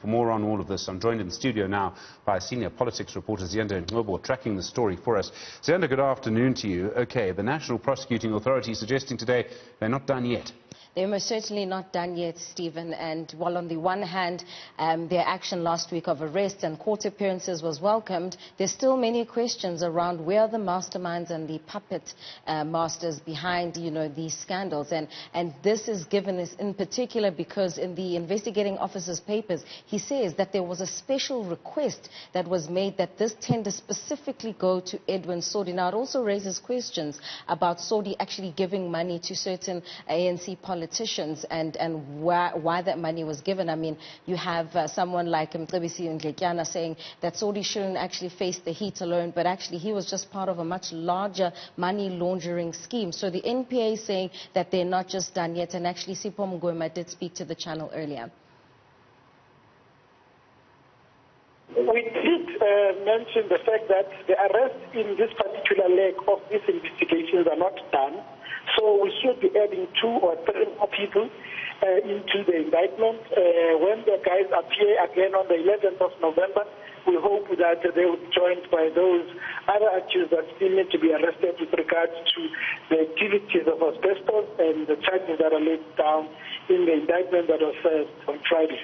For more on all of this, I'm joined in the studio now by senior politics reporter Ziyanda Ngcobo, tracking the story for us. Ziyanda, good afternoon to you. Okay, the National Prosecuting Authority suggesting today they're not done yet. They're most certainly not done yet, Stephen. And while on the one hand, their action last week of arrests and court appearances was welcomed, there's still many questions around where are the masterminds and the puppet masters behind, these scandals. And this is given in particular because in the investigating officer's papers, he says that there was a special request that was made that this tender specifically go to Edwin Sodi. Now, it also raises questions about Sodi actually giving money to certain ANC politicians and why that money was given. I mean, you have someone like Ngcobo saying that Sodi shouldn't actually face the heat alone, but actually he was just part of a much larger money laundering scheme. So the NPA is saying that they're not just done yet, and actually Sipho Mngwema did speak to the channel earlier. We did mention the fact that the arrests in this particular leg of these investigations are not done. So we should be adding 2 or 3 more people into the indictment. When the guys appear again on the 11th of November, we hope that they will be joined by those other accused that still need to be arrested with regards to the activities of asbestos and the charges that are laid down in the indictment that was served on Friday.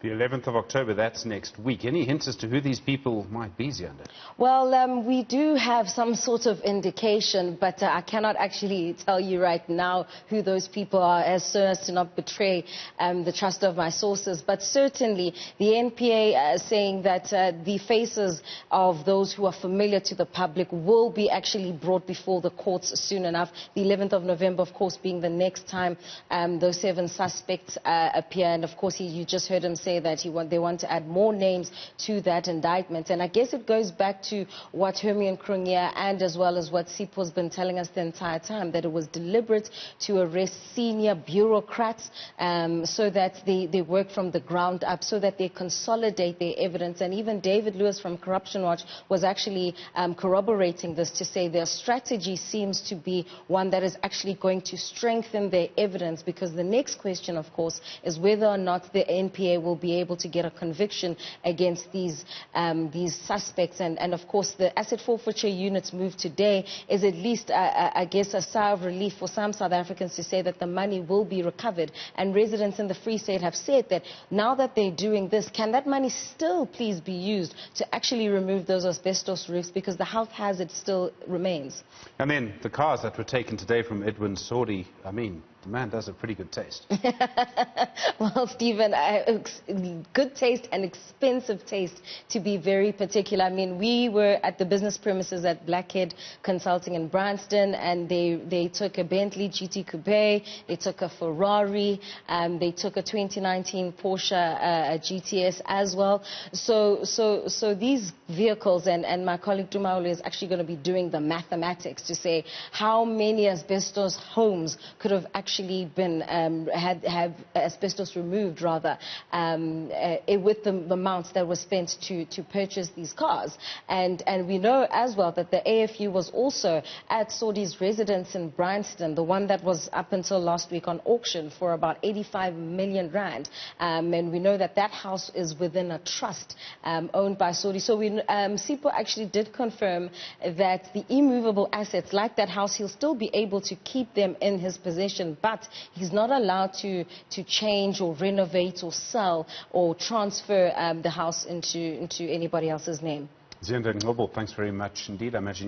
The 11th of October, that's next week. Any hints as to who these people might be, Ziyanda? Well, we do have some sort of indication, but I cannot actually tell you right now who those people are, as to not betray the trust of my sources. But certainly, the NPA saying that the faces of those who are familiar to the public will be actually brought before the courts soon enough. The 11th of November, of course, being the next time those 7 suspects appear. And, of course, you just heard him say that they want to add more names to that indictment. And I guess it goes back to what Hermione Krungia and as well as what Sipho's been telling us the entire time, that it was deliberate to arrest senior bureaucrats so that they work from the ground up, so that they consolidate their evidence. And even David Lewis from Corruption Watch was actually corroborating this to say their strategy seems to be one that is actually going to strengthen their evidence, because the next question, of course, is whether or not the NPA will be able to get a conviction against these suspects. And of course, the asset forfeiture unit's move today is at least, I guess, a sigh of relief for some South Africans to say that the money will be recovered. And residents in the Free State have said that now that they're doing this, can that money still please be used to actually remove those asbestos roofs, because the health hazard still remains. And then the cars that were taken today from Edwin Sodi, I mean, the man does a pretty good taste. Well, Stephen, good taste and expensive taste, to be very particular. I mean, we were at the business premises at Blackhead Consulting in Branston, and they took a Bentley GT Coupe, they took a Ferrari, they took a 2019 Porsche GTS as well. So these vehicles, and my colleague Dumaule is actually going to be doing the mathematics to say how many asbestos homes could have actually been have asbestos removed, rather, with the amounts that were spent to purchase these cars. And we know as well that the AFU was also at Sodi's residence in Branston, the one that was up until last week on auction for about 85 million rand. And we know that that house is within a trust owned by Sodi. So Sipho actually did confirm that the immovable assets like that house, he'll still be able to keep them in his possession, but he's not allowed to change or renovate or sell or transfer the house into anybody else's name. Ziyanda Ngcobo, thanks very much indeed. I imagine you get